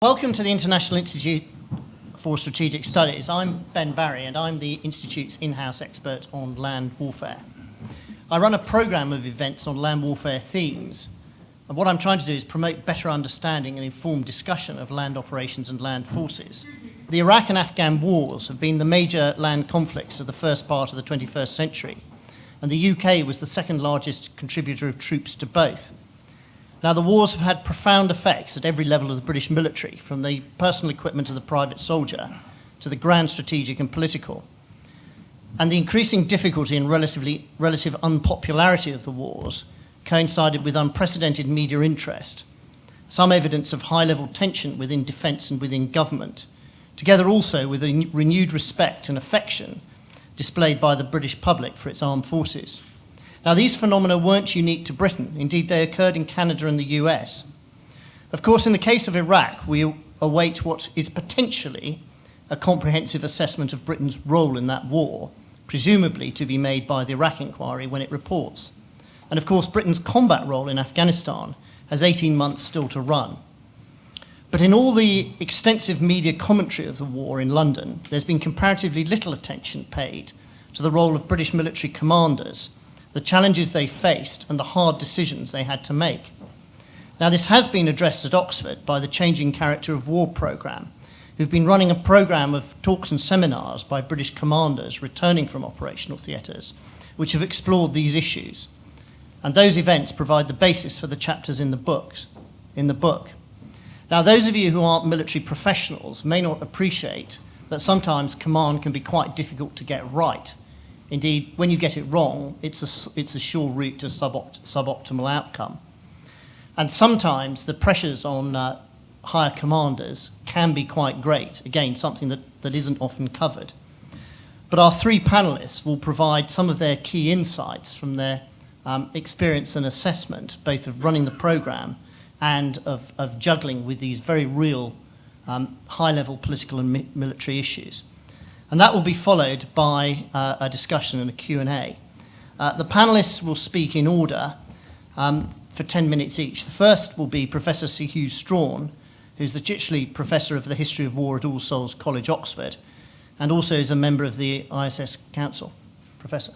Welcome to the International Institute for Strategic Studies. I'm Ben Barry, and I'm the Institute's in-house expert on land warfare. I run a programme of events on land warfare themes, and what I'm trying to do is promote better understanding and informed discussion of land operations and land forces. The Iraq and Afghan wars have been the major land conflicts of the first part of the 21st century, and the UK was the second largest contributor of troops to both. Now, the wars have had profound effects at every level of the British military, from the personal equipment of the private soldier to the grand strategic and political. And the increasing difficulty and relative unpopularity of the wars coincided with unprecedented media interest, some evidence of high-level tension within defence and within government, together also with a renewed respect and affection displayed by the British public for its armed forces. Now, these phenomena weren't unique to Britain. Indeed, they occurred in Canada and the US. Of course, in the case of Iraq, we await what is potentially a comprehensive assessment of Britain's role in that war, presumably to be made by the Iraq inquiry when it reports. And of course, Britain's combat role in Afghanistan has 18 months still to run. But in all the extensive media commentary of the war in London, there's been comparatively little attention paid to the role of British military commanders, the challenges they faced and the hard decisions they had to make. Now, this has been addressed at Oxford by the Changing Character of War programme, who've been running a programme of talks and seminars by British commanders returning from operational theatres, which have explored these issues. And those events provide the basis for the chapters in the book. Now, those of you who aren't military professionals may not appreciate that sometimes command can be quite difficult to get right. Indeed, when you get it wrong, it's a sure route to suboptimal outcome. And sometimes the pressures on higher commanders can be quite great. Again, something that isn't often covered. But our three panellists will provide some of their key insights from their experience and assessment, both of running the programme and of juggling with these very real high-level political and military issues. And that will be followed by a discussion and a Q&A. The panellists will speak in order for 10 minutes each. The first will be Professor Sir Hugh Strawn, who's the titular Professor of the History of War at All Souls College, Oxford, and also is a member of the ISS Council. Professor.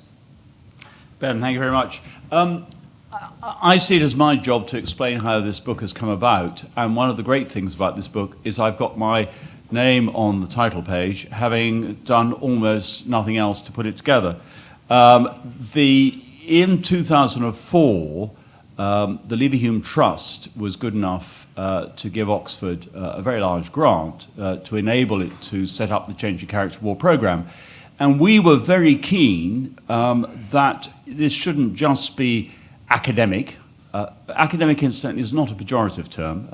Ben, thank you very much. I see it as my job to explain how this book has come about, and one of the great things about this book is I've got my name on the title page, having done almost nothing else to put it together. In 2004, the Leverhulme Trust was good enough to give Oxford a very large grant to enable it to set up the Changing Character of War programme. And we were very keen that this shouldn't just be academic. Academic, incidentally, is not a pejorative term,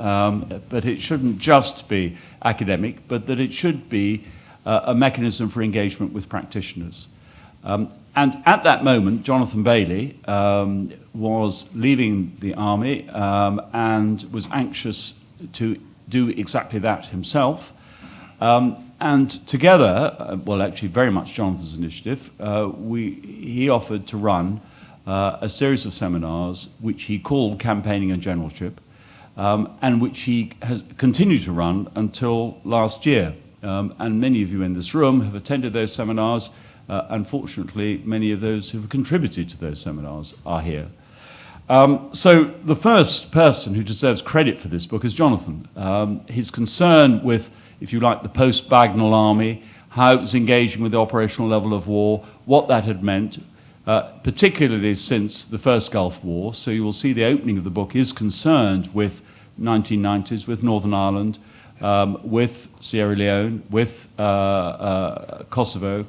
but it shouldn't just be academic, but that it should be a mechanism for engagement with practitioners. And at that moment, Jonathan Bailey was leaving the army and was anxious to do exactly that himself. And together, well, actually very much Jonathan's initiative, he offered to run a series of seminars which he called Campaigning and Generalship, and which he has continued to run until last year. And many of you in this room have attended those seminars. Unfortunately, many of those who have contributed to those seminars are here. So the first person who deserves credit for this book is Jonathan. His concern with, if you like, the post-Bagnall army, how it was engaging with the operational level of war, what that had meant, particularly since the first Gulf War. So you will see the opening of the book is concerned with 1990s, with Northern Ireland, with Sierra Leone, with Kosovo.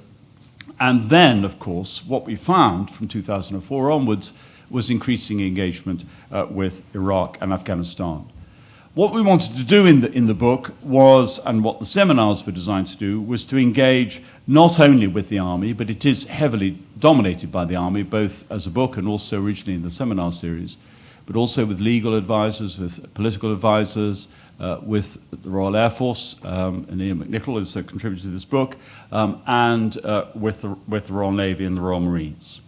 And then, of course, what we found from 2004 onwards was increasing engagement with Iraq and Afghanistan. What we wanted to do in the book was, and what the seminars were designed to do, was to engage not only with the army, but it is heavily dominated by the army, both as a book and also originally in the seminar series, but also with legal advisors, with political advisors, with the Royal Air Force, and Ian McNichol has contributed to this book, and with the Royal Navy and the Royal Marines.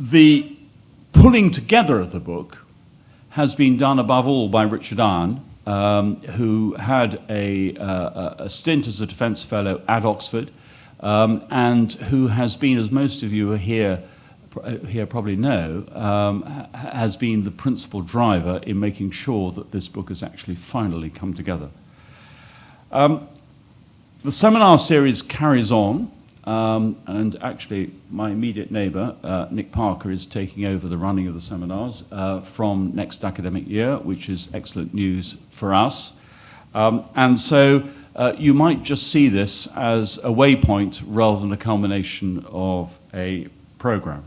The pulling together of the book has been done above all by Richard Iron, who had a stint as a defence fellow at Oxford, and who has been, as most of you here probably know, has been the principal driver in making sure that this book has actually finally come together. The seminar series carries on, and actually my immediate neighbour, Nick Parker, is taking over the running of the seminars from next academic year, which is excellent news for us. And so you might just see this as a waypoint rather than a culmination of a programme.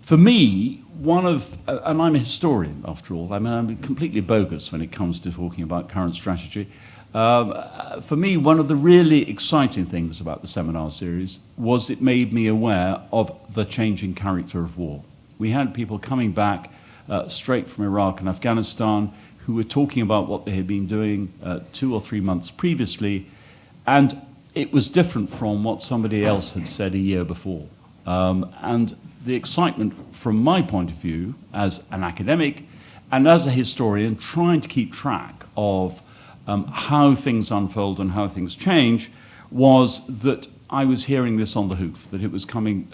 For me, and I'm a historian after all, I mean, I'm completely bogus when it comes to talking about current strategy. For me, one of the really exciting things about the seminar series was it made me aware of the changing character of war. We had people coming back straight from Iraq and Afghanistan who were talking about what they had been doing 2 or 3 months previously, and it was different from what somebody else had said a year before. And the excitement from my point of view as an academic and as a historian trying to keep track of how things unfold and how things change was that I was hearing this on the hoof, that it was coming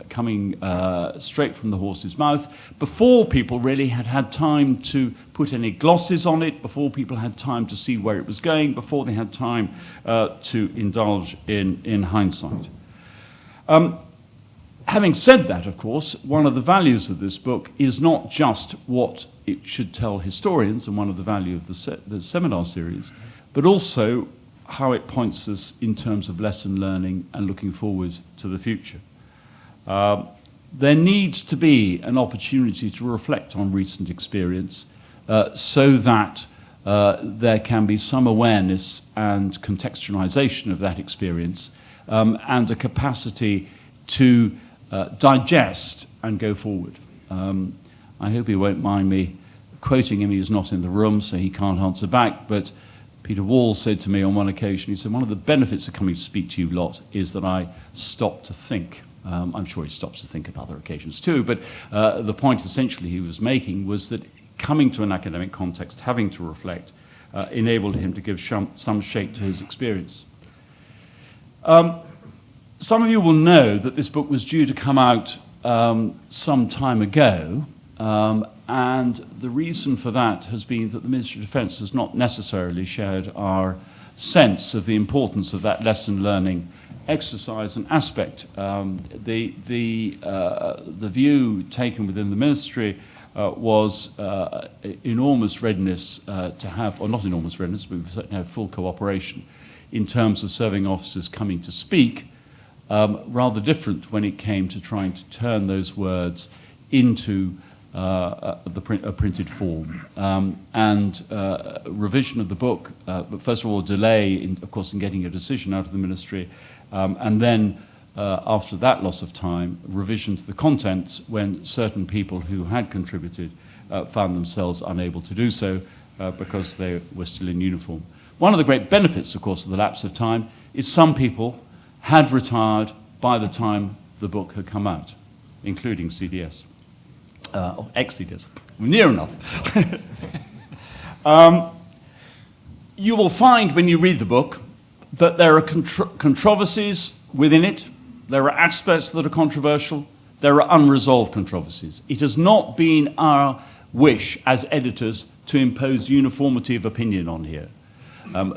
straight from the horse's mouth before people really had time to put any glosses on it, before people had time to see where it was going, before they had time to indulge in hindsight. Having said that, of course, one of the values of this book is not just what it should tell historians, and one of the values of the seminar series, but also how it points us in terms of lesson learning and looking forward to the future. There needs to be an opportunity to reflect on recent experience so that there can be some awareness and contextualization of that experience and a capacity to digest and go forward. I hope he won't mind me quoting him. He's not in the room, so he can't answer back, but Peter Wall said to me on one occasion, he said, one of the benefits of coming to speak to you lot is that I stop to think. I'm sure he stops to think at other occasions too, but the point essentially he was making was that coming to an academic context, having to reflect, enabled him to give some shape to his experience. Some of you will know that this book was due to come out some time ago, and the reason for that has been that the Ministry of Defence has not necessarily shared our sense of the importance of that lesson learning exercise and aspect. The view taken within the Ministry was enormous readiness to have, or not enormous readiness, but we certainly have full cooperation in terms of serving officers coming to speak, rather different when it came to trying to turn those words into a printed form. And revision of the book, but first of all, delay, of course, in getting a decision out of the Ministry, and then after that loss of time, revision to the contents when certain people who had contributed found themselves unable to do so because they were still in uniform. One of the great benefits, of course, of the lapse of time is some people had retired by the time the book had come out, including CDS, or ex-CDS, near enough. You will find when you read the book that there are controversies within it, there are aspects that are controversial, there are unresolved controversies. It has not been our wish as editors to impose uniformity of opinion on here.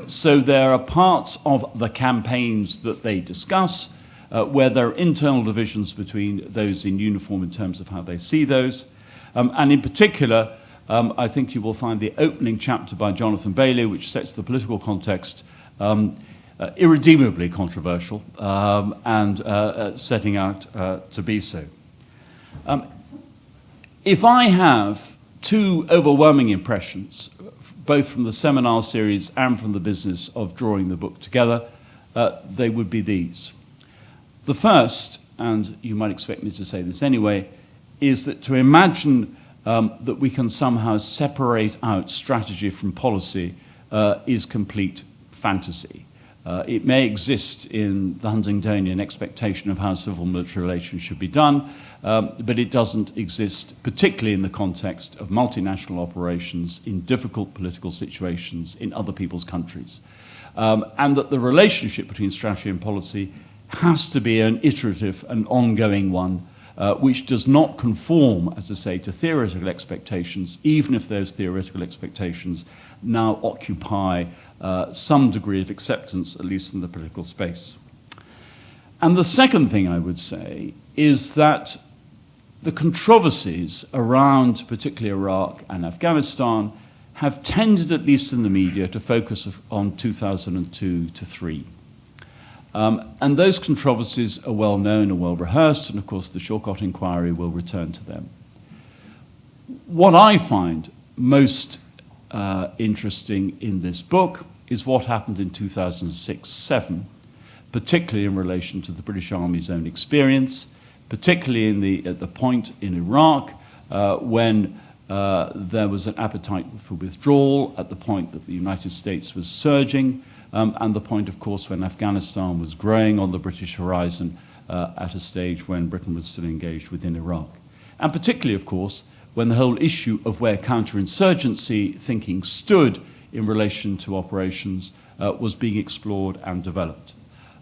So there are parts of the campaigns that they discuss where there are internal divisions between those in uniform in terms of how they see those. And in particular, I think you will find the opening chapter by Jonathan Bailey, which sets the political context, irredeemably controversial and setting out to be so. If I have two overwhelming impressions, both from the seminar series and from the business of drawing the book together, they would be these. The first, and you might expect me to say this anyway, is that to imagine that we can somehow separate out strategy from policy is complete fantasy. It may exist in the Huntingtonian expectation of how civil-military relations should be done, but it doesn't exist, particularly in the context of multinational operations in difficult political situations in other people's countries. And that the relationship between strategy and policy has to be an iterative and ongoing one, which does not conform, as I say, to theoretical expectations, even if those theoretical expectations now occupy some degree of acceptance, at least in the political space. And the second thing I would say is that the controversies around particularly Iraq and Afghanistan have tended, at least in the media, to focus on 2002 to 3. And those controversies are well known and well rehearsed, and of course the Shawcott inquiry will return to them. What I find most interesting in this book is what happened in 2006-7, particularly in relation to the British Army's own experience, particularly at the point in Iraq when there was an appetite for withdrawal, at the point that the United States was surging, and the point, of course, when Afghanistan was growing on the British horizon at a stage when Britain was still engaged within Iraq. And particularly, of course, when the whole issue of where counterinsurgency thinking stood in relation to operations was being explored and developed.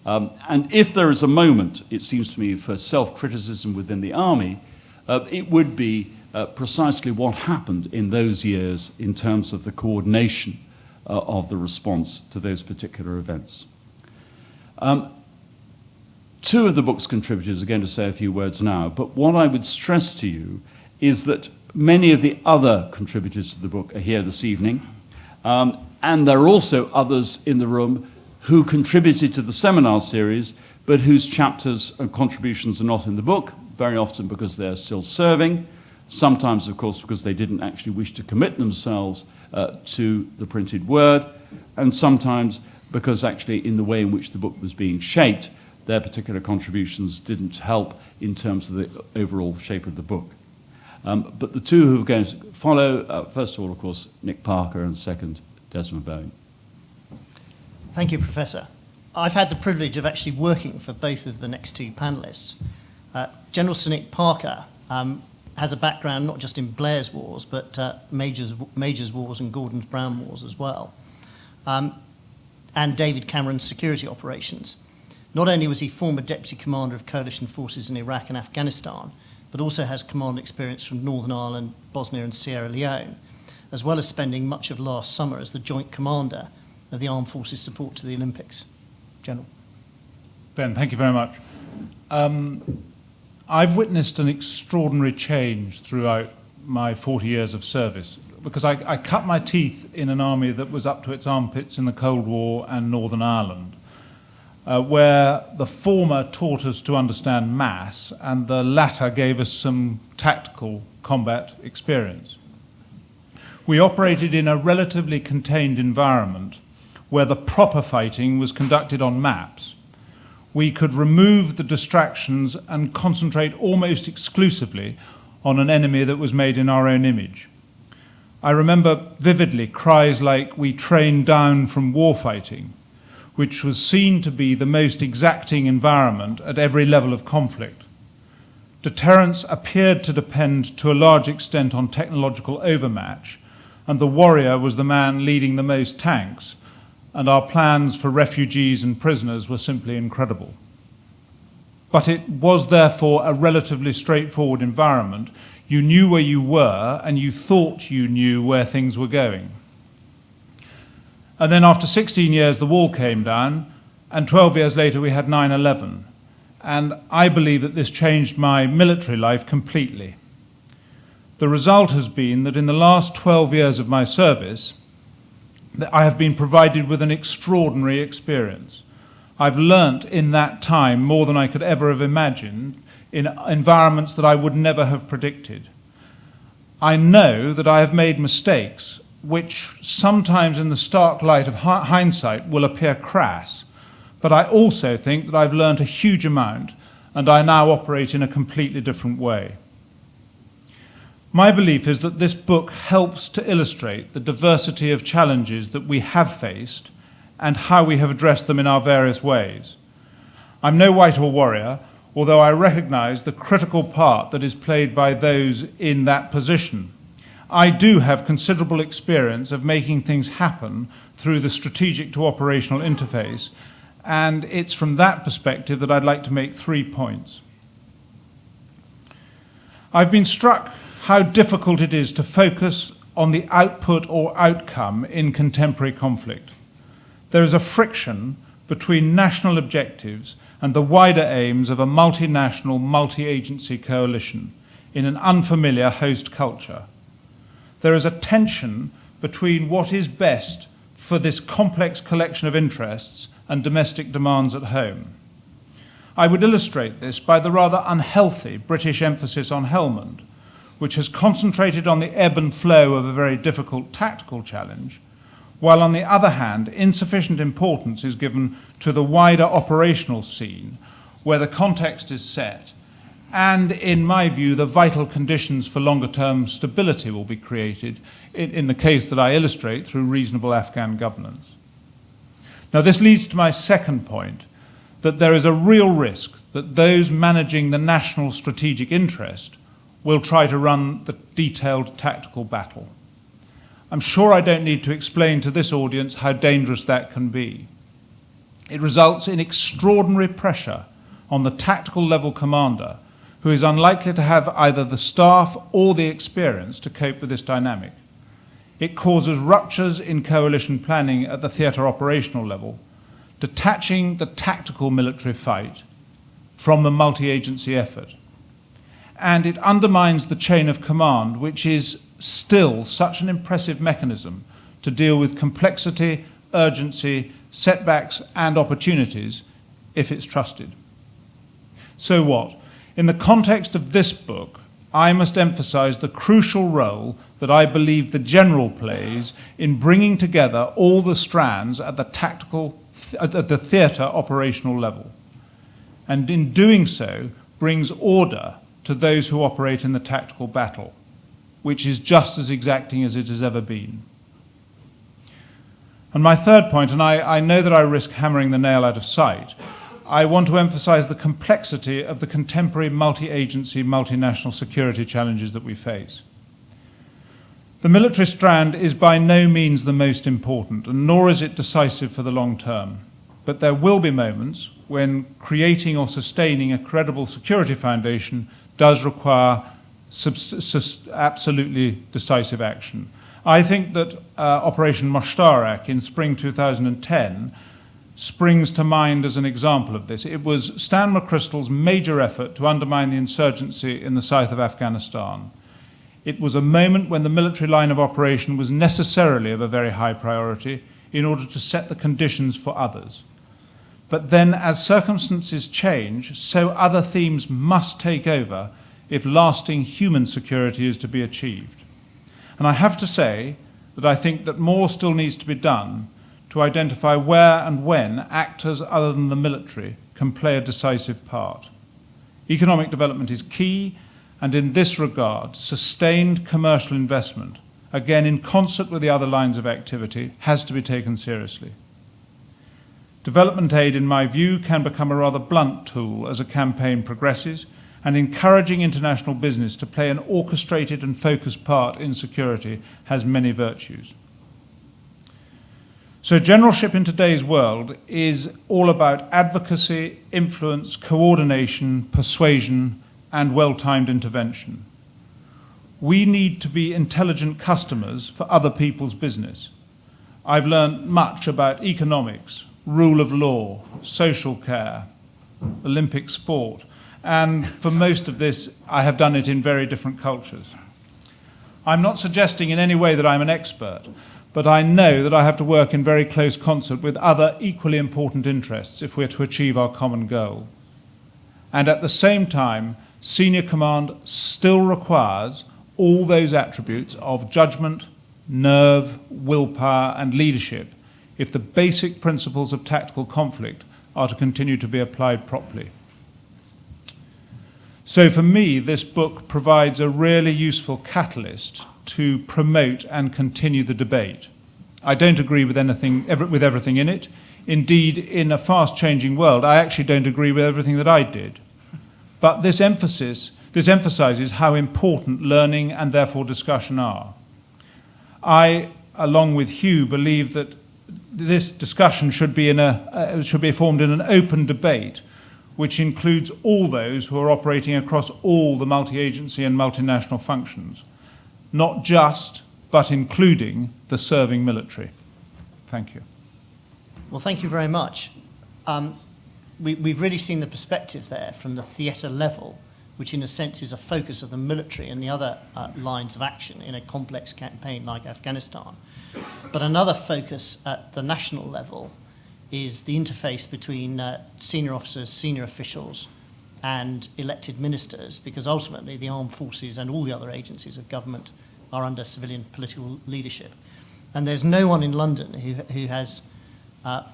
And if there is a moment, it seems to me, for self-criticism within the army, it would be precisely what happened in those years in terms of the coordination of the response to those particular events. Two of the book's contributors are going to say a few words now, but what I would stress to you is that many of the other contributors to the book are here this evening, and there are also others in the room who contributed to the seminar series, but whose chapters and contributions are not in the book, very often because they're still serving, sometimes, of course, because they didn't actually wish to commit themselves to the printed word, and sometimes because actually in the way in which the book was being shaped, their particular contributions didn't help in terms of the overall shape of the book. But the two who are going to follow, first of all, of course, Nick Parker, and second, Desmond Bowen. Thank you, Professor. I've had the privilege of actually working for both of the next two panellists. General Sir Nick Parker has a background not just in Blair's wars, but Major's wars and Gordon's Brown wars as well, and David Cameron's security operations. Not only was he former deputy commander of coalition forces in Iraq and Afghanistan, but also has command experience from Northern Ireland, Bosnia and Sierra Leone, as well as spending much of last summer as the joint commander of the Armed Forces support to the Olympics. General. Ben, thank you very much. I've witnessed an extraordinary change throughout my 40 years of service, because I cut my teeth in an army that was up to its armpits in the Cold War and Northern Ireland, where the former taught us to understand mass and the latter gave us some tactical combat experience. We operated in a relatively contained environment where the proper fighting was conducted on maps. We could remove the distractions and concentrate almost exclusively on an enemy that was made in our own image. I remember vividly cries like "we trained down from warfighting," which was seen to be the most exacting environment at every level of conflict. Deterrence appeared to depend to a large extent on technological overmatch, and the warrior was the man leading the most tanks, and our plans for refugees and prisoners were simply incredible. But it was therefore a relatively straightforward environment. You knew where you were, and you thought you knew where things were going. And then after 16 years, the wall came down, and 12 years later we had 9/11. And I believe that this changed my military life completely. The result has been that in the last 12 years of my service, that I have been provided with an extraordinary experience. I've learnt in that time more than I could ever have imagined in environments that I would never have predicted. I know that I have made mistakes which sometimes in the stark light of hindsight will appear crass, but I also think that I've learnt a huge amount and I now operate in a completely different way. My belief is that this book helps to illustrate the diversity of challenges that we have faced and how we have addressed them in our various ways. I'm no white or warrior, although I recognise the critical part that is played by those in that position. I do have considerable experience of making things happen through the strategic to operational interface, and it's from that perspective that I'd like to make 3 points. I've been struck how difficult it is to focus on the output or outcome in contemporary conflict. There is a friction between national objectives and the wider aims of a multinational, multi-agency coalition in an unfamiliar host culture. There is a tension between what is best for this complex collection of interests and domestic demands at home. I would illustrate this by the rather unhealthy British emphasis on Helmand, which has concentrated on the ebb and flow of a very difficult tactical challenge, while on the other hand, insufficient importance is given to the wider operational scene, where the context is set, and in my view, the vital conditions for longer-term stability will be created, in the case that I illustrate, through reasonable Afghan governance. Now, this leads to my second point, that there is a real risk that those managing the national strategic interest will try to run the detailed tactical battle. I'm sure I don't need to explain to this audience how dangerous that can be. It results in extraordinary pressure on the tactical level commander, who is unlikely to have either the staff or the experience to cope with this dynamic. It causes ruptures in coalition planning at the theatre operational level, detaching the tactical military fight from the multi-agency effort. And it undermines the chain of command, which is still such an impressive mechanism to deal with complexity, urgency, setbacks, and opportunities if it's trusted. So what? In the context of this book, I must emphasize the crucial role that I believe the general plays in bringing together all the strands at the theatre operational level, and in doing so brings order to those who operate in the tactical battle, which is just as exacting as it has ever been. And my third point, and I know that I risk hammering the nail out of sight, I want to emphasize the complexity of the contemporary multi-agency, multinational security challenges that we face. The military strand is by no means the most important, and nor is it decisive for the long term. But there will be moments when creating or sustaining a credible security foundation does require absolutely decisive action. I think that Operation Mosh in spring 2010 springs to mind as an example of this. It was Stan McChrystal's major effort to undermine the insurgency in the south of Afghanistan. It was a moment when the military line of operation was necessarily of a very high priority in order to set the conditions for others. But then, as circumstances change, so other themes must take over if lasting human security is to be achieved. And I have to say that I think that more still needs to be done to identify where and when actors other than the military can play a decisive part. Economic development is key, and in this regard, sustained commercial investment, again in concert with the other lines of activity, has to be taken seriously. Development aid, in my view, can become a rather blunt tool as a campaign progresses, and encouraging international business to play an orchestrated and focused part in security has many virtues. So generalship in today's world is all about advocacy, influence, coordination, persuasion, and well-timed intervention. We need to be intelligent customers for other people's business. I've learned much about economics, rule of law, social care, Olympic sport, and for most of this, I have done it in very different cultures. I'm not suggesting in any way that I'm an expert, but I know that I have to work in very close concert with other equally important interests if we're to achieve our common goal. And at the same time, senior command still requires all those attributes of judgment, nerve, willpower, and leadership if the basic principles of tactical conflict are to continue to be applied properly. So for me, this book provides a really useful catalyst to promote and continue the debate. I don't agree with with everything in it. Indeed, in a fast-changing world, I actually don't agree with everything that I did. But this emphasizes how important learning and therefore discussion are. I, along with Hugh, believe that this discussion should be formed in an open debate, which includes all those who are operating across all the multi-agency and multinational functions, not just, but including the serving military. Thank you. Well, thank you very much. We've really seen the perspective there from the theatre level, which in a sense is a focus of the military and the other lines of action in a complex campaign like Afghanistan. But another focus at the national level is the interface between senior officers, senior officials, and elected ministers, because ultimately the armed forces and all the other agencies of government are under civilian political leadership. And there's no one in London who has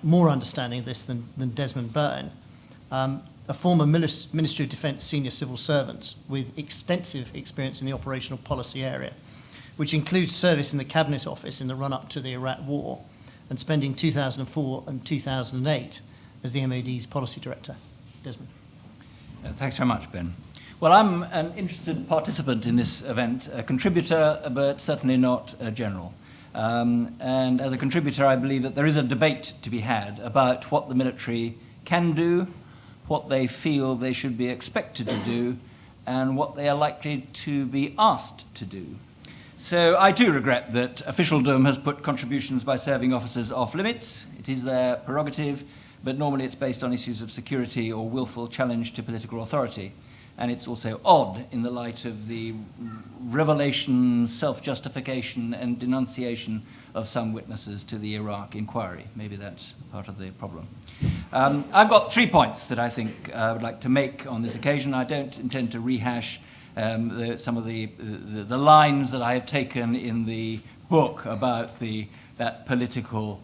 more understanding of this than Desmond Byrne, a former Ministry of Defence senior civil servant with extensive experience in the operational policy area, which includes service in the Cabinet Office in the run-up to the Iraq War, and spending 2004 and 2008 as the MOD's policy director. Desmond. Thanks very much, Ben. Well, I'm an interested participant in this event, a contributor, but certainly not a general. And as a contributor, I believe that there is a debate to be had about what the military can do, what they feel they should be expected to do, and what they are likely to be asked to do. So I do regret that officialdom has put contributions by serving officers off limits. It is their prerogative, but normally it's based on issues of security or willful challenge to political authority. And it's also odd in the light of the revelation, self-justification and denunciation of some witnesses to the Iraq inquiry. Maybe that's part of the problem. I've got 3 points that I think I would like to make on this occasion. I don't intend to rehash some of the lines that I have taken in the book about that political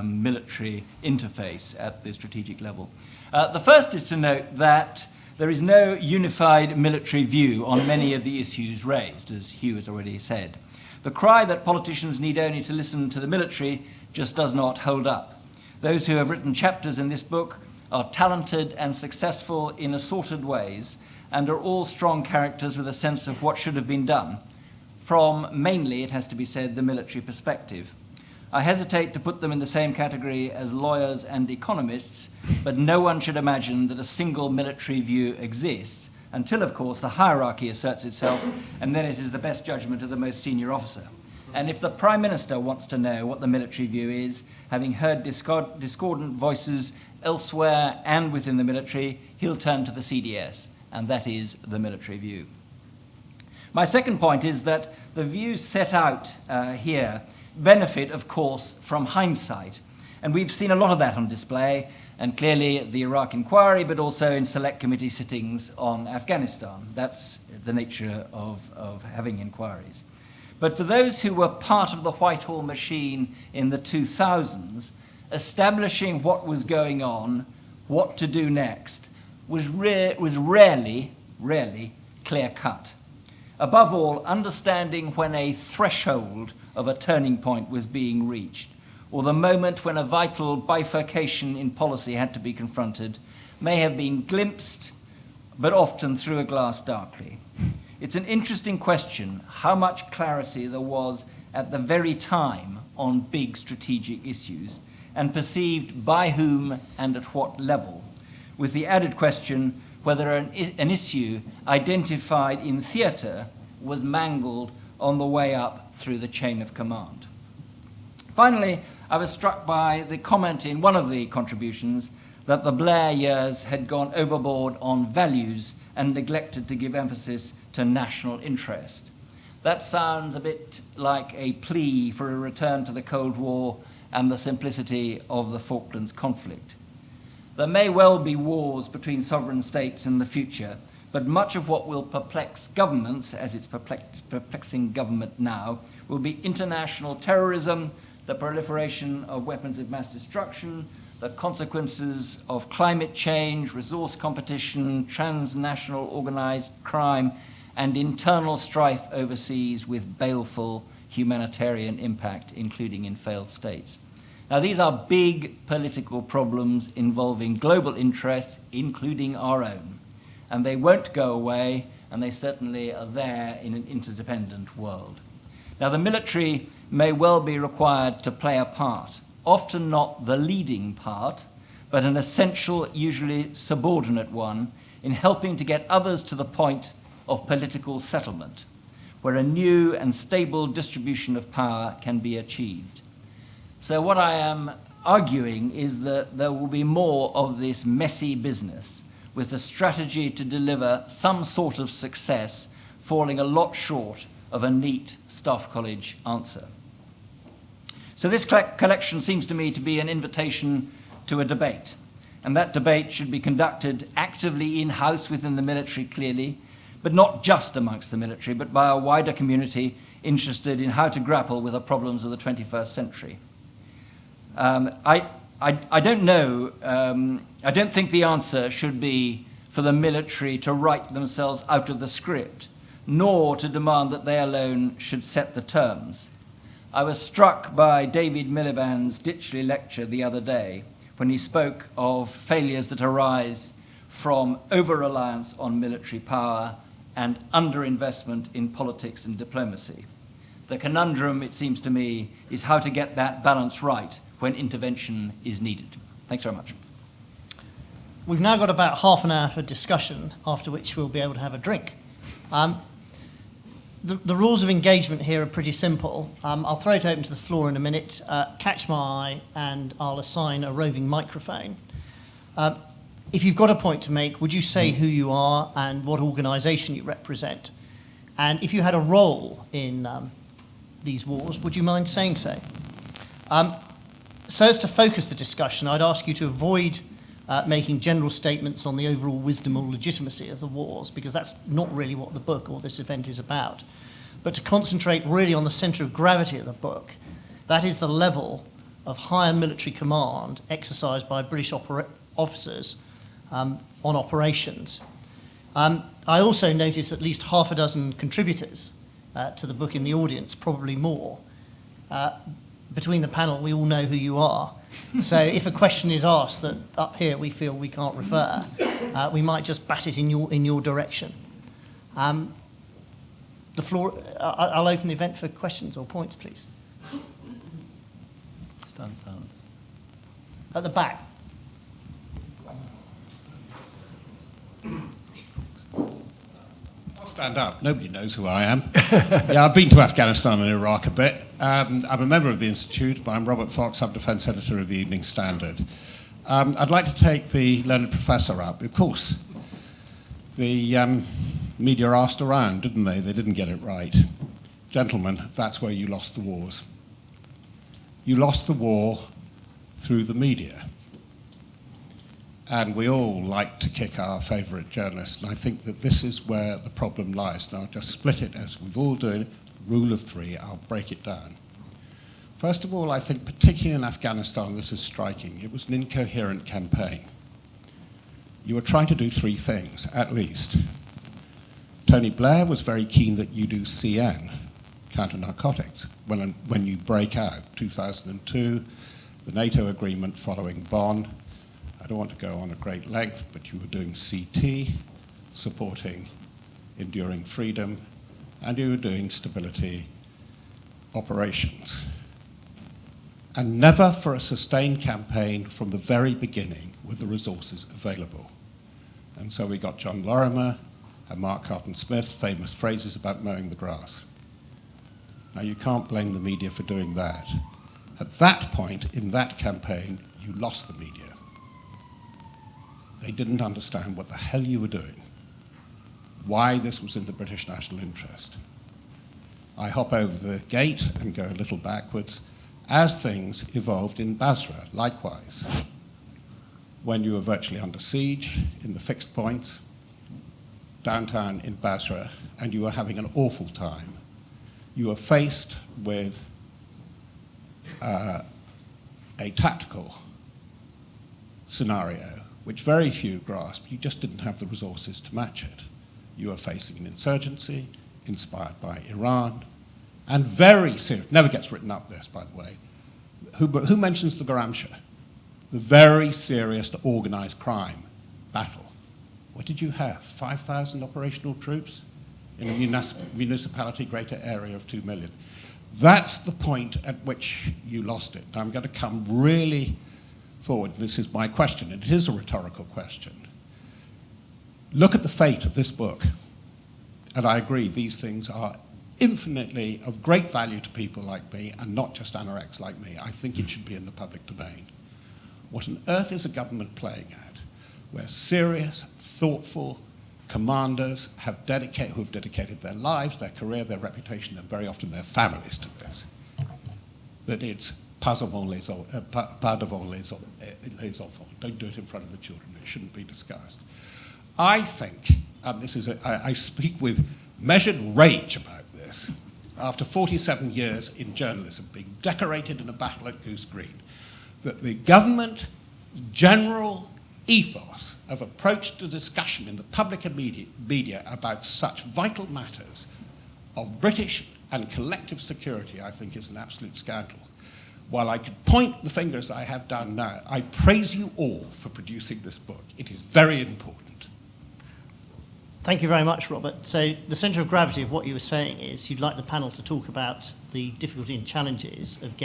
military interface at the strategic level. The first is to note that there is no unified military view on many of the issues raised, as Hugh has already said. The cry that politicians need only to listen to the military just does not hold up. Those who have written chapters in this book are talented and successful in assorted ways, and are all strong characters with a sense of what should have been done, from mainly, it has to be said, the military perspective. I hesitate to put them in the same category as lawyers and economists, but no one should imagine that a single military view exists until, of course, the hierarchy asserts itself, and then it is the best judgment of the most senior officer. And if the Prime Minister wants to know what the military view is, having heard discordant voices elsewhere and within the military, he'll turn to the CDS, and that is the military view. My second point is that the views set out here benefit, of course, from hindsight. And we've seen a lot of that on display, and clearly at the Iraq inquiry, but also in select committee sittings on Afghanistan. That's the nature of having inquiries. But for those who were part of the Whitehall machine in the 2000s, establishing what was going on, what to do next, was rarely clear-cut. Above all, understanding when a threshold of a turning point was being reached, or the moment when a vital bifurcation in policy had to be confronted, may have been glimpsed, but often through a glass darkly. It's an interesting question how much clarity there was at the very time on big strategic issues, and perceived by whom and at what level, with the added question whether an issue identified in theatre was mangled on the way up through the chain of command. Finally, I was struck by the comment in one of the contributions that the Blair years had gone overboard on values and neglected to give emphasis to national interest. That sounds a bit like a plea for a return to the Cold War and the simplicity of the Falklands conflict. There may well be wars between sovereign states in the future, but much of what will perplex governments, as it's perplexing government now, will be international terrorism, the proliferation of weapons of mass destruction, the consequences of climate change, resource competition, transnational organized crime, and internal strife overseas with baleful humanitarian impact, including in failed states. Now, these are big political problems involving global interests, including our own, and they won't go away, and they certainly are there in an interdependent world. Now, the military may well be required to play a part, often not the leading part, but an essential, usually subordinate one, in helping to get others to the point of political settlement, where a new and stable distribution of power can be achieved. So what I am arguing is that there will be more of this messy business, with a strategy to deliver some sort of success falling a lot short of a neat Staff College answer. So this collection seems to me to be an invitation to a debate, and that debate should be conducted actively in-house within the military, clearly, but not just amongst the military, but by a wider community interested in how to grapple with the problems of the 21st century. I don't know, I don't think the answer should be for the military to write themselves out of the script, nor to demand that they alone should set the terms. I was struck by David Miliband's Ditchley lecture the other day when he spoke of failures that arise from over-reliance on military power and underinvestment in politics and diplomacy. The conundrum, it seems to me, is how to get that balance right when intervention is needed. Thanks very much. We've now got about half an hour for discussion, after which we'll be able to have a drink. The rules of engagement here are pretty simple. I'll throw it open to the floor in a minute, catch my eye, and I'll assign a roving microphone. If you've got a point to make, would you say who you are and what organisation you represent? And if you had a role in these wars, would you mind saying so? So as to focus the discussion, I'd ask you to avoid making general statements on the overall wisdom or legitimacy of the wars, because that's not really what the book or this event is about, but to concentrate really on the centre of gravity of the book. That is the level of higher military command exercised by British officers on operations. I also notice at least half a dozen contributors to the book in the audience, probably more. Between the panel, we all know who you are. So if a question is asked that up here we feel we can't refer, we might just bat it in your direction. The floor. I'll open the event for questions or points, please. Stunned silence. At the back. I'll stand up. Nobody knows who I am. Yeah, I've been to Afghanistan and Iraq a bit. I'm a member of the Institute, but I'm Robert Fox, I'm Defence Editor of the Evening Standard. I'd like to take the learned professor up. Of course, the media asked around, didn't they? They didn't get it right. Gentlemen, that's where you lost the wars. You lost the war through the media. And we all like to kick our favourite journalists, and I think that this is where the problem lies. Now, I'll just split it as we've all done. Rule of three, I'll break it down. First of all, I think particularly in Afghanistan, this is striking. It was an incoherent campaign. You were trying to do three things, at least. Tony Blair was very keen that you do CN, counter-narcotics, when you break out. 2002, the NATO agreement following Bonn. I don't want to go on at great length, but you were doing CT, supporting enduring freedom, and you were doing stability operations. And never for a sustained campaign from the very beginning with the resources available. And so we got John Lorimer and Mark Carton-Smith, famous phrases about mowing the grass. Now, you can't blame the media for doing that. At that point, in that campaign, you lost the media. They didn't understand what the hell you were doing, why this was in the British national interest. I hop over the gate and go a little backwards. As things evolved in Basra, likewise, when you were virtually under siege in the fixed points, downtown in Basra, and you were having an awful time, you were faced with a tactical scenario which very few grasped. You just didn't have the resources to match it. You were facing an insurgency inspired by Iran, and very serious, never gets written up this, by the way. Who mentions the Gramsci? The very serious organised crime battle. What did you have? 5,000 operational troops in a municipality greater area of 2 million. That's the point at which you lost it. Now I'm going to come really forward. This is my question, and it is a rhetorical question. Look at the fate of this book. And I agree, these things are infinitely of great value to people like me, and not just anorexics like me. I think it should be in the public domain. What on earth is a government playing at, where serious, thoughtful commanders who have dedicated their lives, their career, their reputation, and very often their families to this, that it's pas devant les enfants. Don't do it in front of the children. It shouldn't be discussed. I think, and this is, I speak with measured rage about this, after 47 years in journalism, being decorated in a battle at Goose Green, that the government general ethos of approach to discussion in the public and media about such vital matters of British and collective security, I think, is an absolute scandal. While I could point the finger as I have done now, I praise you all for producing this book. It is very important. Thank you very much, Robert. So the centre of gravity of what you were saying is you'd like the panel to talk about the difficulty and challenges of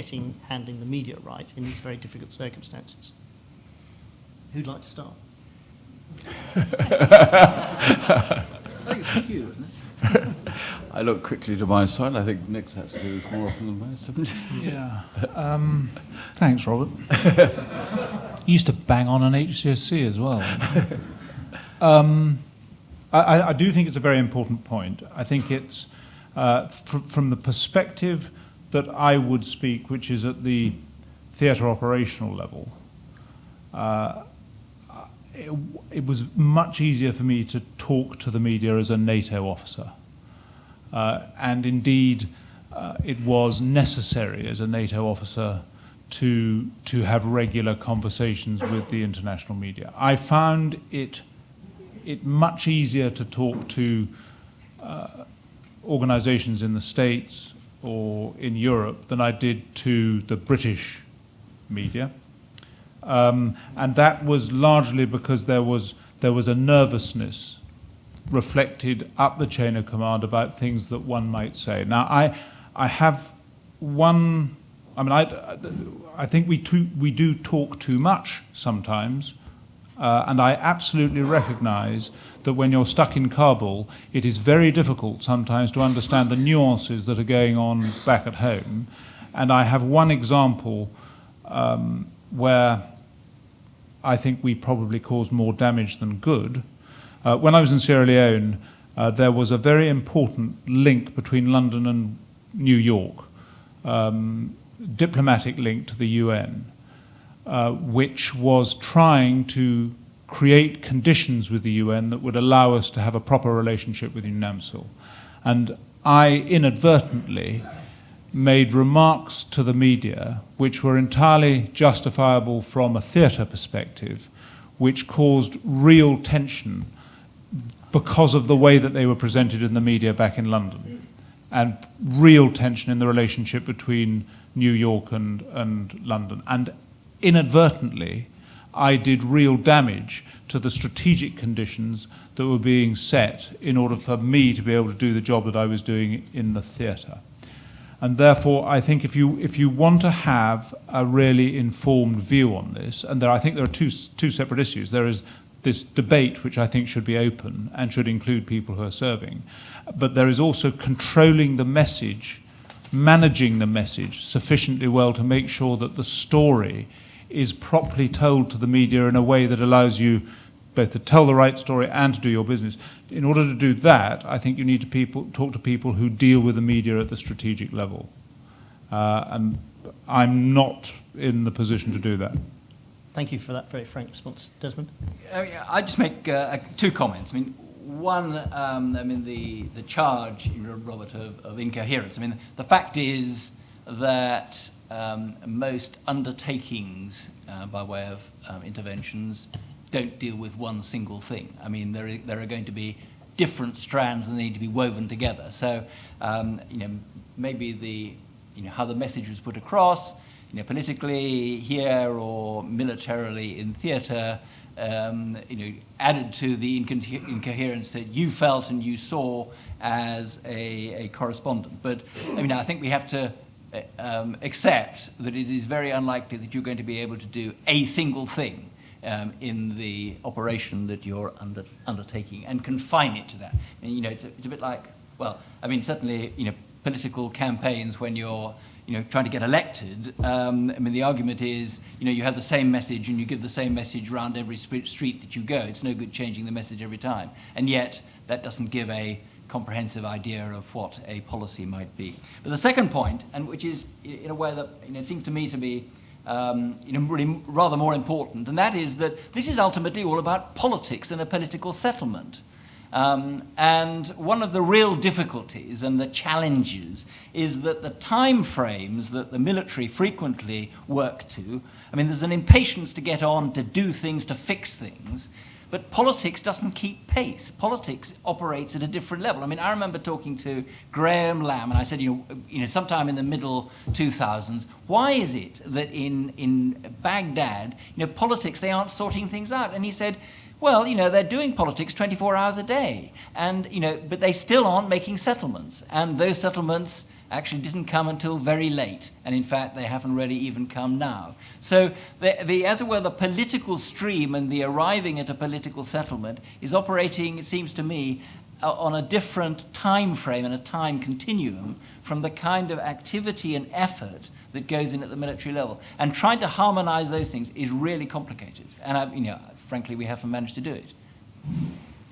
handling the media right in these very difficult circumstances. Who'd like to start? I think it's you, isn't it? I look quickly to my side. I think Nick's had to do this more often than most, haven't you? Yeah. Thanks, Robert. You used to bang on an HCSC as well. I do think it's a very important point. I think it's from the perspective that I would speak, which is at the theatre operational level. It was much easier for me to talk to the media as a NATO officer. And indeed, it was necessary as a NATO officer to have regular conversations with the international media. I found it much easier to talk to organizations in the States or in Europe than I did to the British media. And that was largely because there was a nervousness reflected up the chain of command about things that one might say. Now, I have one. I mean, I think we do talk too much sometimes, and I absolutely recognise that when you're stuck in Kabul, it is very difficult sometimes to understand the nuances that are going on back at home. And I have one example where I think we probably caused more damage than good. When I was in Sierra Leone, there was a very important link between London and New York, diplomatic link to the UN, which was trying to create conditions with the UN that would allow us to have a proper relationship with UNAMSL. And I inadvertently made remarks to the media which were entirely justifiable from a theatre perspective, which caused real tension because of the way that they were presented in the media back in London, and real tension in the relationship between New York and London. And inadvertently, I did real damage to the strategic conditions that were being set in order for me to be able to do the job that I was doing in the theatre. And therefore, I think if you want to have a really informed view on this, and I think there are two separate issues. There is this debate, which I think should be open and should include people who are serving. But there is also controlling the message, managing the message sufficiently well to make sure that the story is properly told to the media in a way that allows you both to tell the right story and to do your business. In order to do that, I think you need to talk to people who deal with the media at the strategic level. And I'm not in the position to do that. Thank you for that very frank response. Desmond? I just make two comments. I mean, one, the charge, Robert, of incoherence. I mean, the fact is that most undertakings by way of interventions don't deal with one single thing. I mean, there are going to be different strands that need to be woven together. So, maybe how the message was put across, politically here or militarily in theatre, added to the incoherence that you felt and you saw as a correspondent. But I think we have to accept that it is very unlikely that you're going to be able to do a single thing in the operation that you're undertaking and confine it to that. And it's a bit like, certainly political campaigns when you're trying to get elected. The argument is, you have the same message and you give the same message around every street that you go. It's no good changing the message every time. And yet, that doesn't give a comprehensive idea of what a policy might be. But the second point, and which is in a way that seems to me to be really rather more important, and that is that this is ultimately all about politics and a political settlement. And one of the real difficulties and the challenges is that the time frames that the military frequently work to, there's an impatience to get on, to do things, to fix things, but politics doesn't keep pace. Politics operates at a different level. I remember talking to Graham Lamb, and I said, sometime in the middle 2000s, why is it that in Baghdad, politics, they aren't sorting things out? And he said, well, they're doing politics 24 hours a day, and, but they still aren't making settlements. And those settlements actually didn't come until very late, and in fact, they haven't really even come now. So, as it were, the political stream and the arriving at a political settlement is operating, it seems to me, on a different time frame and a time continuum from the kind of activity and effort that goes in at the military level. And trying to harmonize those things is really complicated. And, frankly, we haven't managed to do it.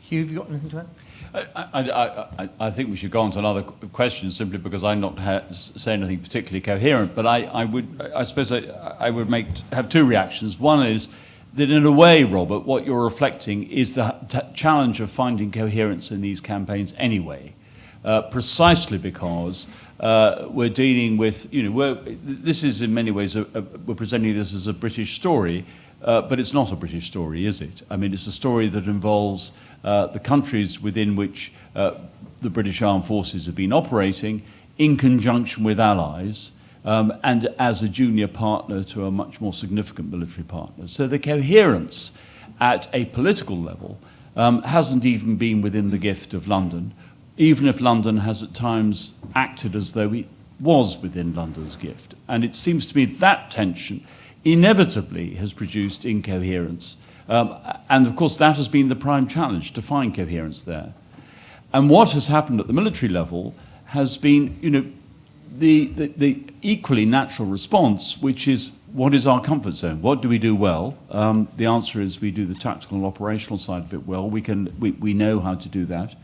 Hugh, have you got anything to add? I think we should go on to another question simply because I'm not saying anything particularly coherent. But I suppose I would have two reactions. One is that in a way, Robert, what you're reflecting is the challenge of finding coherence in these campaigns anyway, precisely because we're dealing with, this is in many ways, we're presenting this as a British story, but it's not a British story, is it? It's a story that involves the countries within which the British Armed Forces have been operating in conjunction with allies and as a junior partner to a much more significant military partner. So the coherence at a political level hasn't even been within the gift of London, even if London has at times acted as though it was within London's gift. And it seems to me that tension inevitably has produced incoherence. And of course, that has been the prime challenge, to find coherence there. And what has happened at the military level has been, the equally natural response, which is, what is our comfort zone? What do we do well? The answer is we do the tactical and operational side of it well. We know how to do that.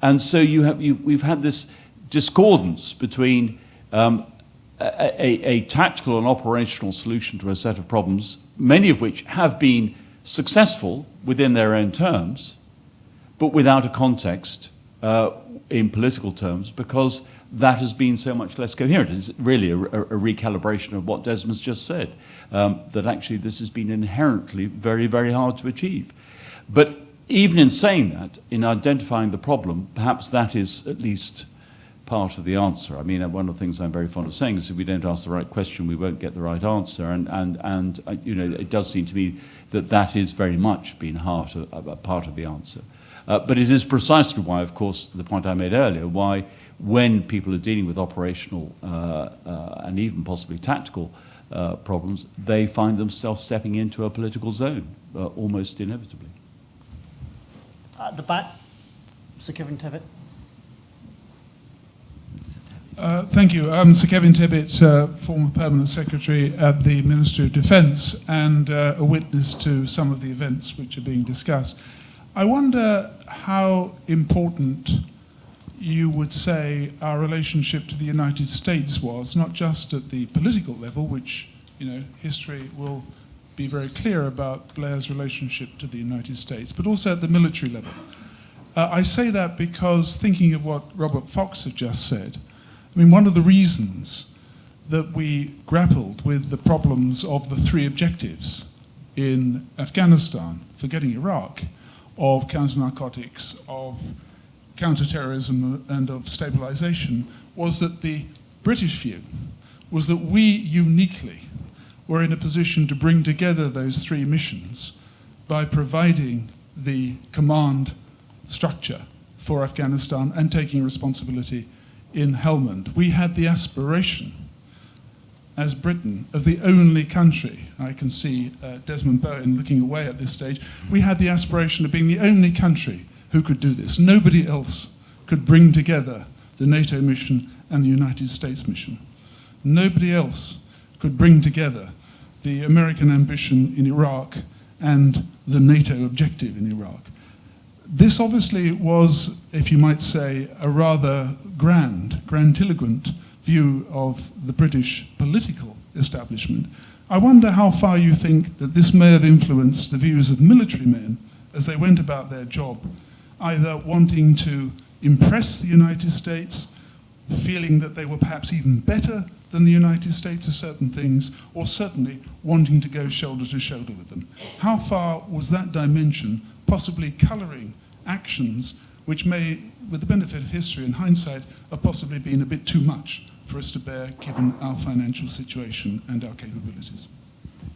And so we've had this discordance between a tactical and operational solution to a set of problems, many of which have been successful within their own terms, but without a context in political terms, because that has been so much less coherent. It's really a recalibration of what Desmond's just said, that actually this has been inherently very, very hard to achieve. But even in saying that, in identifying the problem, perhaps that is at least part of the answer. One of the things I'm very fond of saying is if we don't ask the right question, we won't get the right answer. And it does seem to me that is very much been part of the answer. But it is precisely why, of course, the point I made earlier, why when people are dealing with operational and even possibly tactical problems, they find themselves stepping into a political zone, almost inevitably. At the back, Sir Kevin Tebbit. Thank you. I'm Sir Kevin Tebbit, former Permanent Secretary at the Ministry of Defence and a witness to some of the events which are being discussed. I wonder how important you would say our relationship to the United States was, not just at the political level, which, history will be very clear about Blair's relationship to the United States, but also at the military level. I say that because, thinking of what Robert Fox had just said, one of the reasons that we grappled with the problems of the three objectives in Afghanistan, forgetting Iraq, of counter-narcotics, of counterterrorism and of stabilization was that the British view was that we uniquely were in a position to bring together those three missions by providing the command structure for Afghanistan and taking responsibility in Helmand. We had the aspiration as Britain of the only country, I can see Desmond Bowen looking away at this stage, we had the aspiration of being the only country who could do this. Nobody else could bring together the NATO mission and the United States mission. Nobody else could bring together the American ambition in Iraq and the NATO objective in Iraq. This obviously was, if you might say, a rather grandiloquent view of the British political establishment. I wonder how far you think that this may have influenced the views of military men as they went about their job, either wanting to impress the United States, feeling that they were perhaps even better than the United States at certain things, or certainly wanting to go shoulder to shoulder with them. How far was that dimension possibly colouring actions which may, with the benefit of history and hindsight, have possibly been a bit too much for us to bear given our financial situation and our capabilities?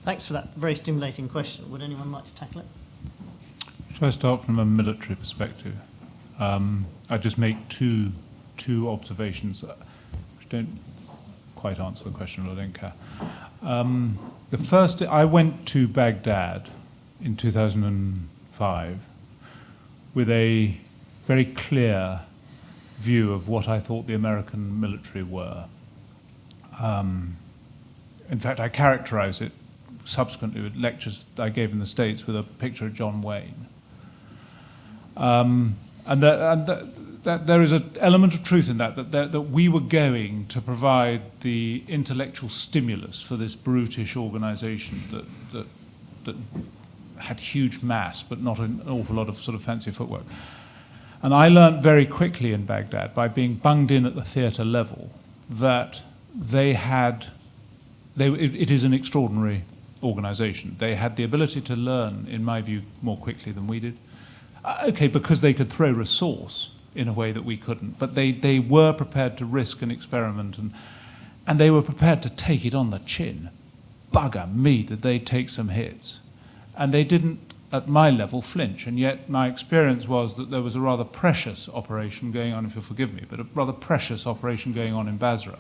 Thanks for that very stimulating question. Would anyone like to tackle it? Shall I start from a military perspective? I just make two observations which don't quite answer the question, but I don't care. The first, I went to Baghdad in 2005 with a very clear view of what I thought the American military were. In fact, I characterize it subsequently with lectures I gave in the States with a picture of John Wayne. And that there is an element of truth in that we were going to provide the intellectual stimulus for this brutish organization that had huge mass but not an awful lot of sort of fancy footwork. And I learned very quickly in Baghdad, by being bunged in at the theatre level, that it is an extraordinary organization. They had the ability to learn, in my view, more quickly than we did. Okay, because they could throw resource in a way that we couldn't, but they were prepared to risk and experiment, and they were prepared to take it on the chin. Bugger me, did they take some hits. And they didn't, at my level, flinch, and yet my experience was that there was a rather precious operation going on, if you'll forgive me, but a rather precious operation going on in Basra,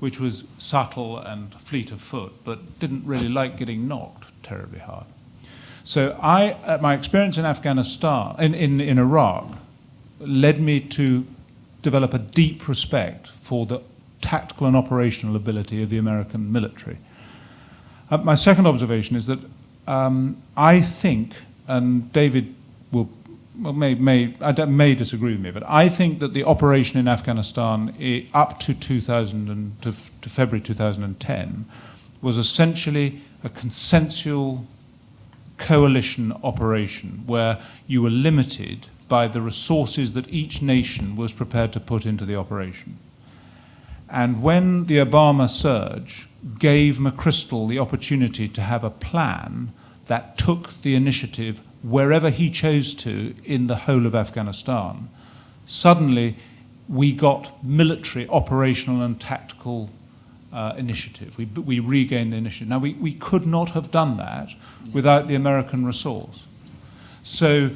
which was subtle and fleet of foot, but didn't really like getting knocked terribly hard. So my experience in Afghanistan, in Iraq, led me to develop a deep respect for the tactical and operational ability of the American military. My second observation is that I think, and David may disagree with me, but I think that the operation in Afghanistan up to February 2010 was essentially a consensual coalition operation where you were limited by the resources that each nation was prepared to put into the operation. And when the Obama surge gave McChrystal the opportunity to have a plan that took the initiative wherever he chose to in the whole of Afghanistan, suddenly we got military, operational and tactical initiative. We regained the initiative. Now, we could not have done that without the American resource. So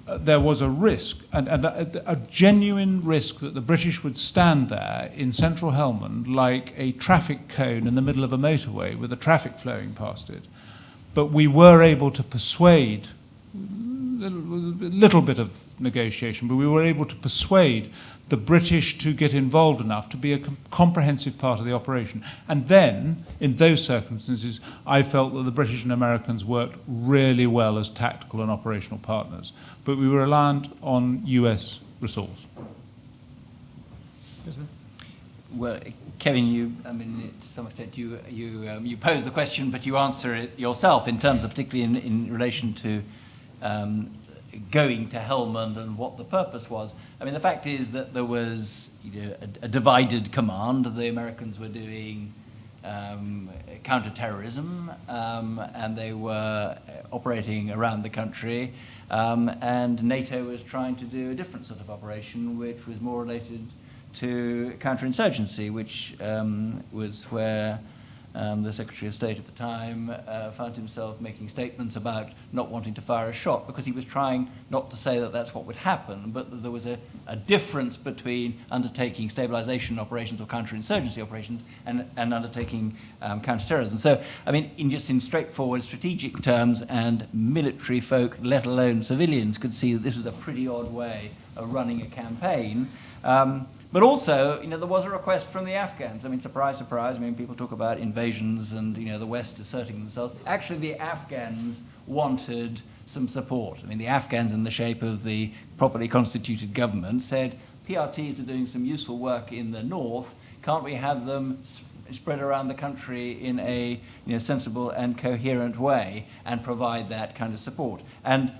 there was a risk, and a genuine risk, that the British would stand there in central Helmand like a traffic cone in the middle of a motorway with the traffic flowing past it. But we were able to persuade, a little bit of negotiation, but we were able to persuade the British to get involved enough to be a comprehensive part of the operation. And then, in those circumstances, I felt that the British and Americans worked really well as tactical and operational partners. But we were reliant on US resource. Well, Kevin, to some extent, you pose the question, but you answer it yourself in terms of, particularly in relation to going to Helmand and what the purpose was. I mean, the fact is that there was a divided command. The Americans were doing counter-terrorism, and they were operating around the country. And NATO was trying to do a different sort of operation, which was more related to counterinsurgency, which was where the Secretary of State at the time found himself making statements about not wanting to fire a shot, because he was trying not to say that that's what would happen, but that there was a difference between undertaking stabilization operations or counterinsurgency operations and undertaking counterterrorism. So, I mean, in straightforward strategic terms, and military folk, let alone civilians, could see that this was a pretty odd way of running a campaign. But also, there was a request from the Afghans. I mean, surprise, surprise. I mean, people talk about invasions and, the West asserting themselves. Actually, the Afghans wanted some support. I mean, the Afghans, in the shape of the properly constituted government, said, PRTs are doing some useful work in the north. Can't we have them spread around the country in a sensible and coherent way and provide that kind of support? And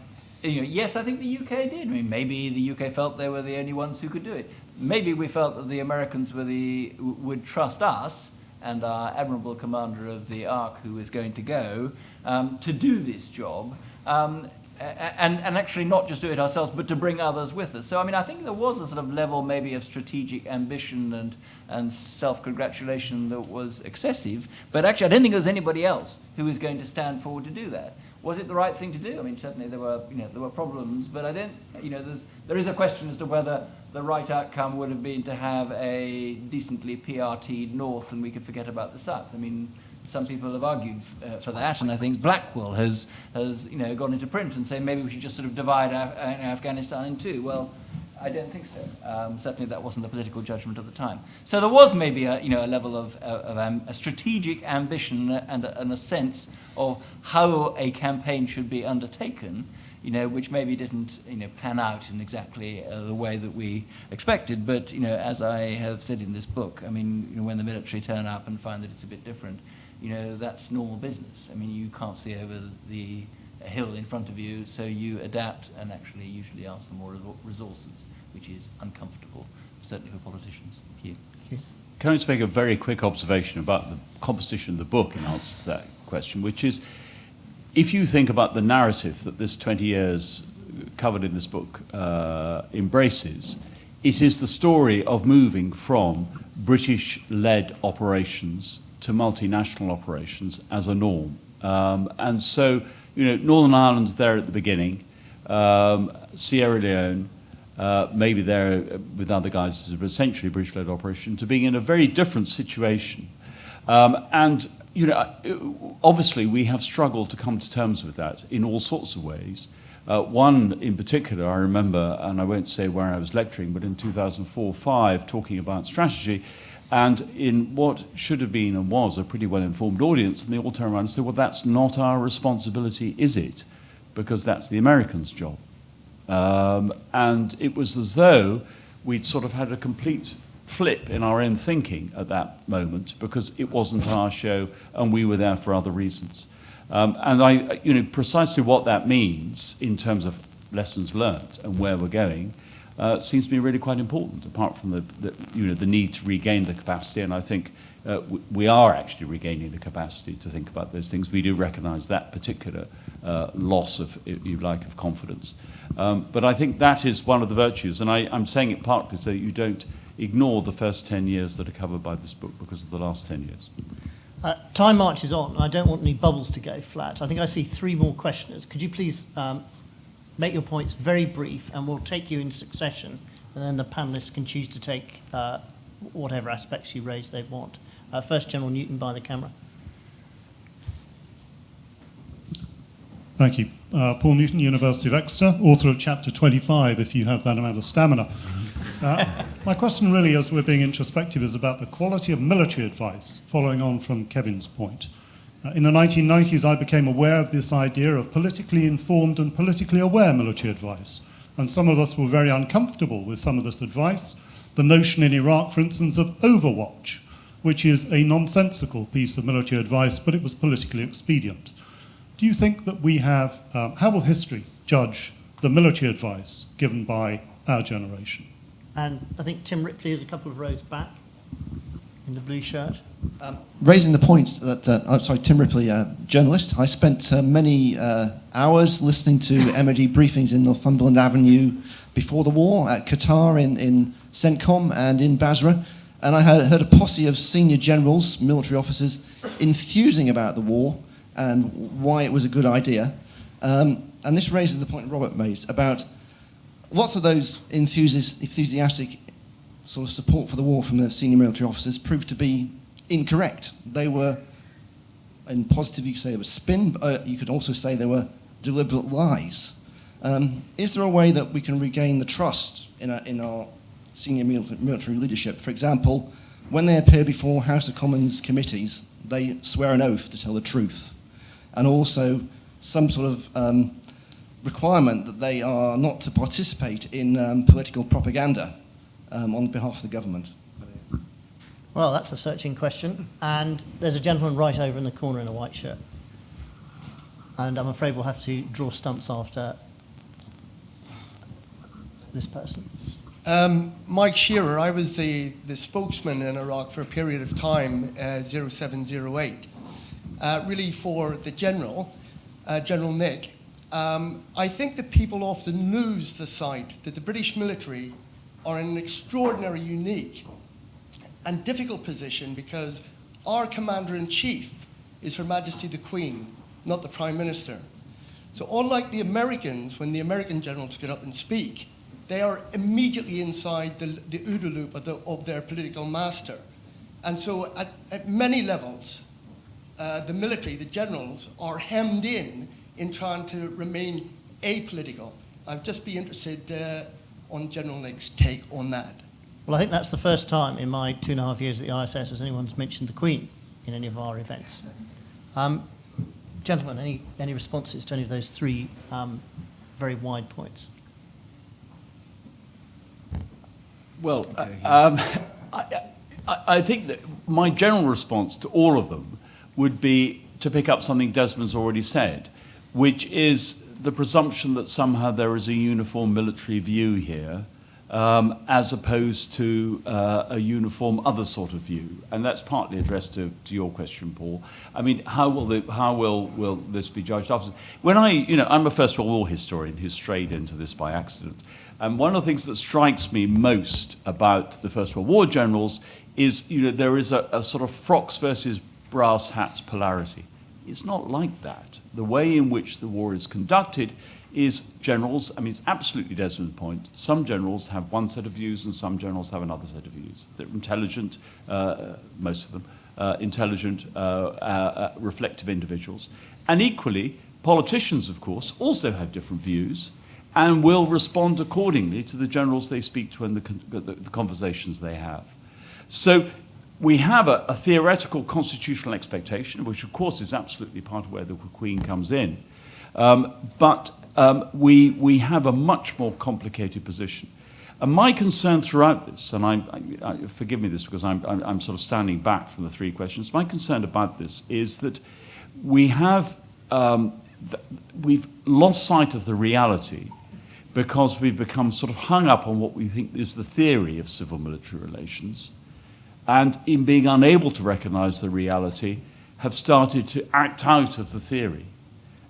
yes, I think the UK did. I mean, maybe the UK felt they were the only ones who could do it. Maybe we felt that the Americans would trust us and our admirable commander of the Ark, who was going to go, to do this job, and actually not just do it ourselves, but to bring others with us. So, I mean, I think there was a sort of level maybe of strategic ambition and self-congratulation that was excessive, but actually I don't think there was anybody else who was going to stand forward to do that. Was it the right thing to do? I mean, certainly there were problems, but I don't, there is a question as to whether the right outcome would have been to have a decently PRT'd north and we could forget about the south. I mean, some people have argued for that, and I think Blackwell has gone into print and said maybe we should just sort of divide Afghanistan in two. Well, I don't think so. Certainly that wasn't the political judgment of the time. So there was maybe a level of a strategic ambition and a sense of how a campaign should be undertaken, which maybe didn't pan out in exactly the way that we expected. But as I have said in this book, I mean, when the military turn up and find that it's a bit different, that's normal business. I mean, you can't see over the hill in front of you, so you adapt and actually usually ask for more resources, which is uncomfortable, certainly for politicians. Thank you. Can I just make a very quick observation about the composition of the book in answer to that question, which is, if you think about the narrative that this 20 years covered in this book embraces, it is the story of moving from British-led operations to multinational operations as a norm. And so, Northern Ireland's there at the beginning, Sierra Leone, maybe there with other guys, but essentially British-led operation, to being in a very different situation. And obviously we have struggled to come to terms with that in all sorts of ways. One in particular, I remember, and I won't say where I was lecturing, but in 2004-05, talking about strategy, and in what should have been and was a pretty well-informed audience, and they all turned around and said, well, that's not our responsibility, is it? Because that's the Americans' job. And it was as though we'd sort of had a complete flip in our own thinking at that moment, because it wasn't our show and we were there for other reasons. And precisely what that means in terms of lessons learned and where we're going seems to be really quite important, apart from the need to regain the capacity. And I think we are actually regaining the capacity to think about those things. We do recognise that particular loss of, if you like, of confidence. But I think that is one of the virtues, and I'm saying it partly so that you don't ignore the first 10 years that are covered by this book because of the last 10 years. Time marches on. I don't want any bubbles to go flat. I think I see 3 more questioners. Could you please make your points very brief, and we'll take you in succession, and then the panellists can choose to take whatever aspects you raise they want. First, General Newton by the camera. Thank you. Paul Newton, University of Exeter, author of Chapter 25, if you have that amount of stamina. My question really, as we're being introspective, is about the quality of military advice, following on from Kevin's point. In the 1990s, I became aware of this idea of politically informed and politically aware military advice. And some of us were very uncomfortable with some of this advice. The notion in Iraq, for instance, of overwatch, which is a nonsensical piece of military advice, but it was politically expedient. Do you think that we have, how will history judge the military advice given by our generation? And I think Tim Ripley is a couple of rows back. in the blue shirt. Raising the point that, I'm sorry, Tim Ripley, journalist. I spent many hours listening to MOD briefings in Northumberland Avenue before the war, at Qatar, in CENTCOM and in Basra, and I heard a posse of senior generals, military officers, enthusing about the war and why it was a good idea. And this raises the point Robert made about lots of those enthusiastic sort of support for the war from the senior military officers proved to be incorrect. They were, in positive you could say they were spin, but you could also say they were deliberate lies. Is there a way that we can regain the trust in our senior military leadership? For example, when they appear before House of Commons committees, they swear an oath to tell the truth. And also some sort of requirement that they are not to participate in political propaganda on behalf of the government. Well, that's a searching question. And there's a gentleman right over in the corner in a white shirt. And I'm afraid we'll have to draw stumps after this person. Mike Shearer, I was the spokesman in Iraq for a period of time, 0708, really for the General Nick. I think that people often lose the sight that the British military are in an extraordinary, unique and difficult position because our Commander-in-Chief is Her Majesty the Queen, not the Prime Minister. So unlike the Americans, when the American generals get up and speak, they are immediately inside the OODA loop of their political master. And so at many levels, the military, the generals, are hemmed in trying to remain apolitical. I'd just be interested on General Nick's take on that. Well, I think that's the first time in my 2.5 years at the ISS as anyone's mentioned the Queen in any of our events. Gentlemen, any responses to any of those three very wide points? Well, I think that my general response to all of them would be to pick up something Desmond's already said, which is the presumption that somehow there is a uniform military view here, as opposed to a uniform other sort of view. And that's partly addressed to your question, Paul. I mean, how will this be judged afterwards? When I'm a First World War historian who strayed into this by accident. And one of the things that strikes me most about the First World War generals is, there is a sort of frocks versus brass hats polarity. It's not like that. The way in which the war is conducted is generals, I mean, it's absolutely Desmond's point. Some generals have one set of views and some generals have another set of views. They're intelligent, most of them, intelligent, reflective individuals. And equally, politicians, of course, also have different views and will respond accordingly to the generals they speak to and the conversations they have. So we have a theoretical constitutional expectation, which of course is absolutely part of where the Queen comes in. But we have a much more complicated position. And my concern throughout this, and I forgive me this because I'm sort of standing back from the three questions, my concern about this is that we have, we've lost sight of the reality because we've become sort of hung up on what we think is the theory of civil-military relations, and in being unable to recognize the reality, have started to act out of the theory.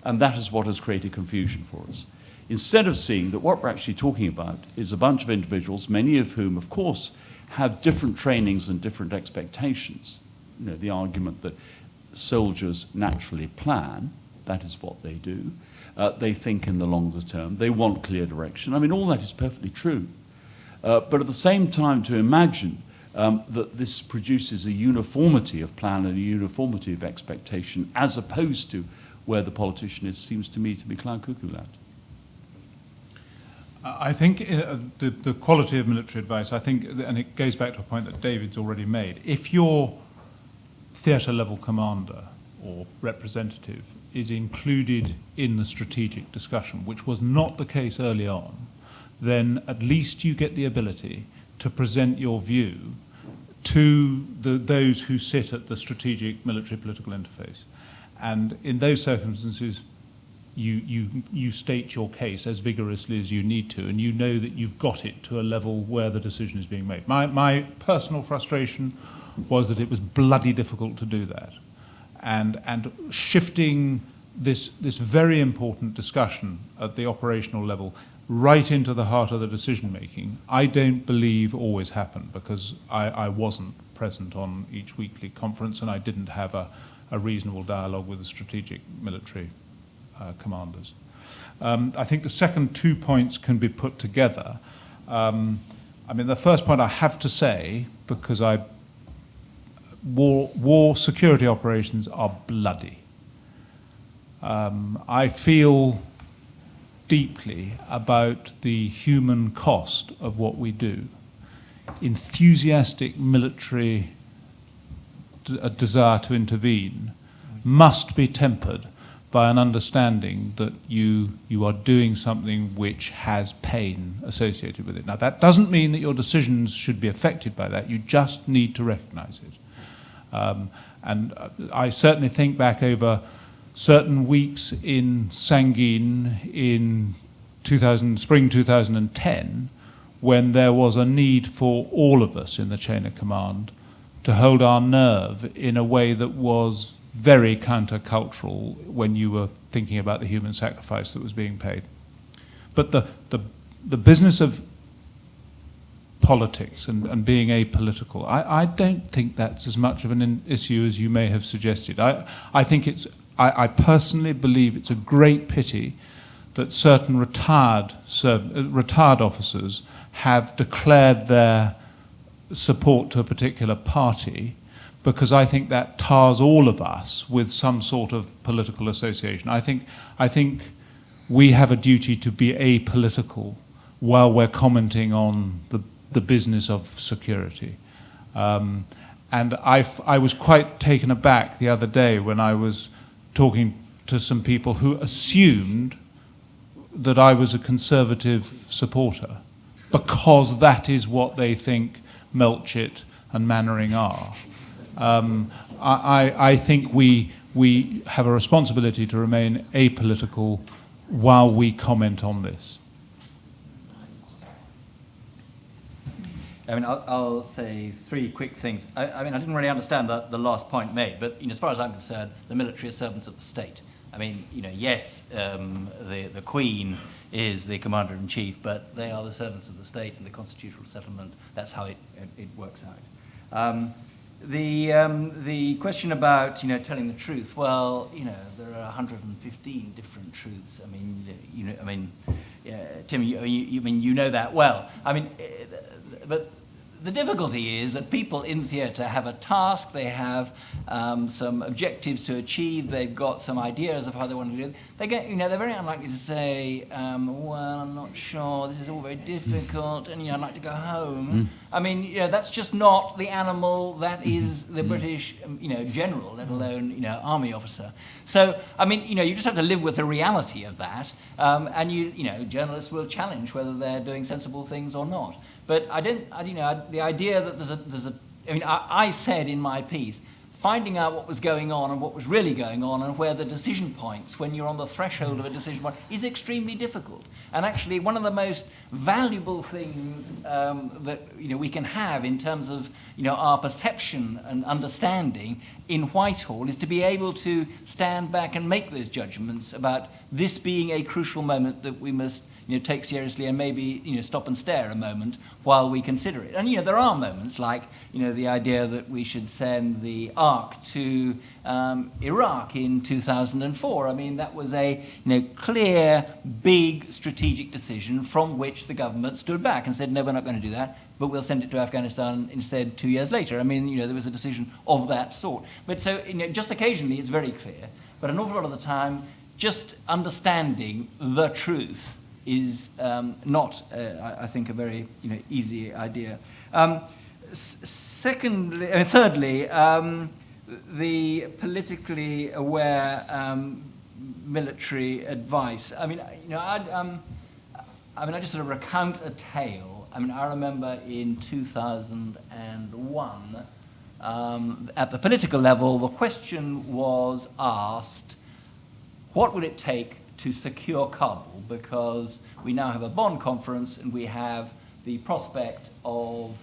And that is what has created confusion for us. Instead of seeing that what we're actually talking about is a bunch of individuals, many of whom, of course, have different trainings and different expectations. The argument that soldiers naturally plan, that is what they do. They think in the longer term. They want clear direction. I mean, all that is perfectly true. But at the same time, to imagine that this produces a uniformity of plan and a uniformity of expectation as opposed to where the politician is, seems to me to be cloud cuckoo land. I think the quality of military advice, I think, and it goes back to a point that David's already made, if your theatre level commander or representative is included in the strategic discussion, which was not the case early on, then at least you get the ability to present your view to those who sit at the strategic military political interface. And in those circumstances, you state your case as vigorously as you need to, and you know that you've got it to a level where the decision is being made. My personal frustration was that it was bloody difficult to do that. And shifting this very important discussion at the operational level right into the heart of the decision making, I don't believe always happened, because I wasn't present on each weekly conference, and I didn't have a reasonable dialogue with the strategic military commanders. I think the second 2 points can be put together. The first point I have to say, because war security operations are bloody. I feel deeply about the human cost of what we do. Enthusiastic military desire to intervene must be tempered by an understanding that you are doing something which has pain associated with it. Now, that doesn't mean that your decisions should be affected by that. You just need to recognize it. And I certainly think back over certain weeks in Sangin in spring 2010, when there was a need for all of us in the chain of command to hold our nerve in a way that was very countercultural when you were thinking about the human sacrifice that was being paid. But the business of politics and being apolitical, I don't think that's as much of an issue as you may have suggested. I personally believe it's a great pity that certain retired officers have declared their support to a particular party, because I think that tars all of us with some sort of political association. I think we have a duty to be apolitical while we're commenting on the business of security. And I was quite taken aback the other day when I was talking to some people who assumed that I was a conservative supporter, because that is what they think Melchett and Mannering are. I think we have a responsibility to remain apolitical while we comment on this. I'll say three quick things. I didn't really understand the last point made, but as far as I'm concerned, the military are servants of the state. Yes, the Queen is the commander-in-chief, but they are the servants of the state, and the constitutional settlement, that's how it works out. The question about telling the truth, well, there are 115 different truths. Tim, you know that well. But the difficulty is that people in theatre have a task, they have some objectives to achieve, they've got some ideas of how they want to do it. They're very unlikely to say, well, I'm not sure, this is all very difficult, and I'd like to go home. That's just not the animal that is the British, general, let alone, army officer. So, you just have to live with the reality of that, and journalists will challenge whether they're doing sensible things or not. But the idea that I said in my piece, finding out what was going on and what was really going on and where the decision points, when you're on the threshold of a decision point, is extremely difficult. And actually, one of the most valuable things that we can have in terms of our perception and understanding in Whitehall is to be able to stand back and make those judgments about this being a crucial moment that we must take seriously, and maybe stop and stare a moment while we consider it. And there are moments like the idea that we should send the Ark to Iraq in 2004. That was a clear, big strategic decision from which the government stood back and said, no, we're not going to do that, but we'll send it to Afghanistan instead 2 years later. There was a decision of that sort. But so just occasionally it's very clear, but an awful lot of the time, just understanding the truth is not, I think, a very easy idea. Thirdly, the politically aware military advice. I just sort of recount a tale. I remember in 2001, at the political level, the question was asked, what would it take to secure Kabul, because we now have a Bonn conference and we have the prospect of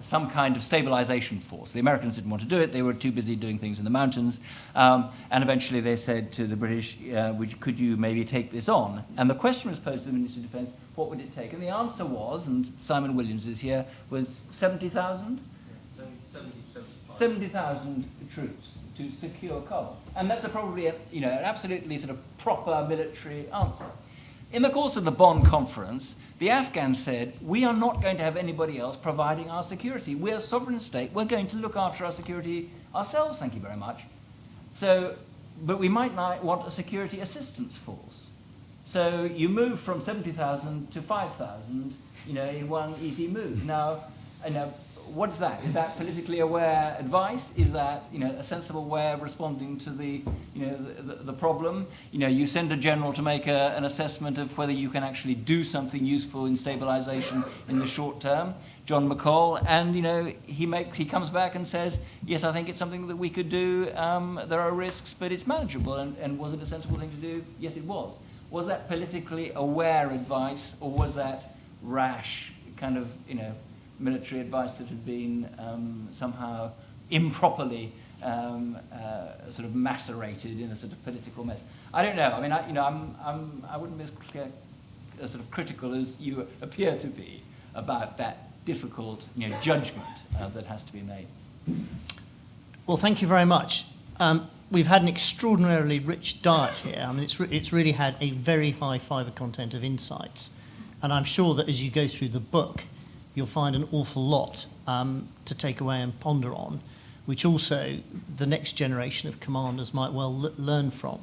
some kind of stabilization force. The Americans didn't want to do it. They were too busy doing things in the mountains. And eventually they said to the British, could you maybe take this on? And the question was posed to the Ministry of Defense, what would it take? And the answer was, and Simon Williams is here, was 70,000? 70,000 troops to secure Kabul. And that's probably an absolutely sort of proper military answer. In the course of the Bonn conference, the Afghans said, we are not going to have anybody else providing our security. We're a sovereign state. We're going to look after our security ourselves, thank you very much. But we might want a security assistance force. So you move from 70,000 to 5,000, in one easy move. Now, what is that? Is that politically aware advice? Is that a sensible way of responding to the problem? You send a general to make an assessment of whether you can actually do something useful in stabilization in the short term. John McCall, and he comes back and says, yes, I think it's something that we could do. There are risks, but it's manageable. And was it a sensible thing to do? Yes, it was. Was that politically aware advice, or was that rash kind of military advice that had been somehow improperly sort of macerated in a sort of political mess? I don't know. I mean, I wouldn't be as sort of critical as you appear to be about that difficult judgment that has to be made. Well, thank you very much. We've had an extraordinarily rich diet here. I mean, it's really had a very high fibre content of insights. And I'm sure that as you go through the book, you'll find an awful lot to take away and ponder on, which also the next generation of commanders might well learn from.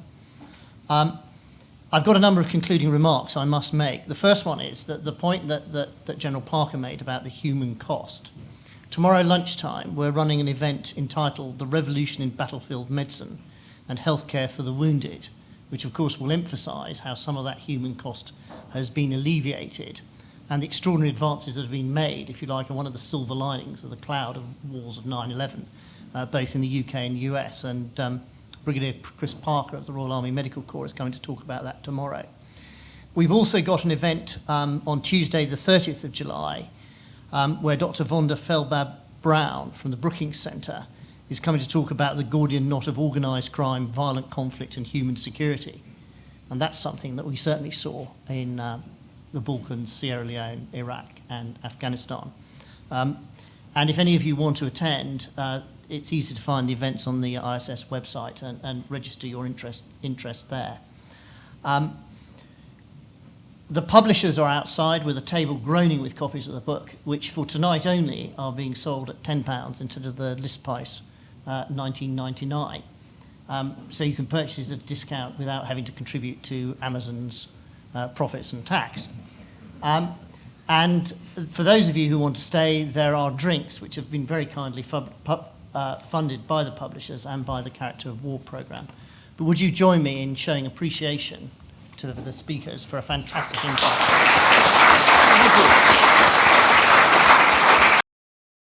I've got a number of concluding remarks I must make. The first one is that the point that General Parker made about the human cost. Tomorrow lunchtime, we're running an event entitled The Revolution in Battlefield Medicine and Healthcare for the Wounded, which of course will emphasise how some of that human cost has been alleviated, and the extraordinary advances that have been made, if you like, are one of the silver linings of the cloud of wars of 9/11, both in the UK and US. And Brigadier Chris Parker of the Royal Army Medical Corps is going to talk about that tomorrow. We've also got an event on Tuesday, the 30th of July, where Dr. Vonda Felbab-Brown from the Brookings Centre is coming to talk about the Gordian knot of organised crime, violent conflict and human security. And that's something that we certainly saw in the Balkans, Sierra Leone, Iraq and Afghanistan. And if any of you want to attend, it's easy to find the events on the ISS website and register your interest there. The publishers are outside with a table groaning with copies of the book, which for tonight only are being sold at £10 instead of the list price, $19.99. So you can purchase it at a discount without having to contribute to Amazon's profits and tax. And for those of you who want to stay, there are drinks which have been very kindly funded by the publishers and by the Character of War programme. But would you join me in showing appreciation to the speakers for a fantastic insight? Thank you.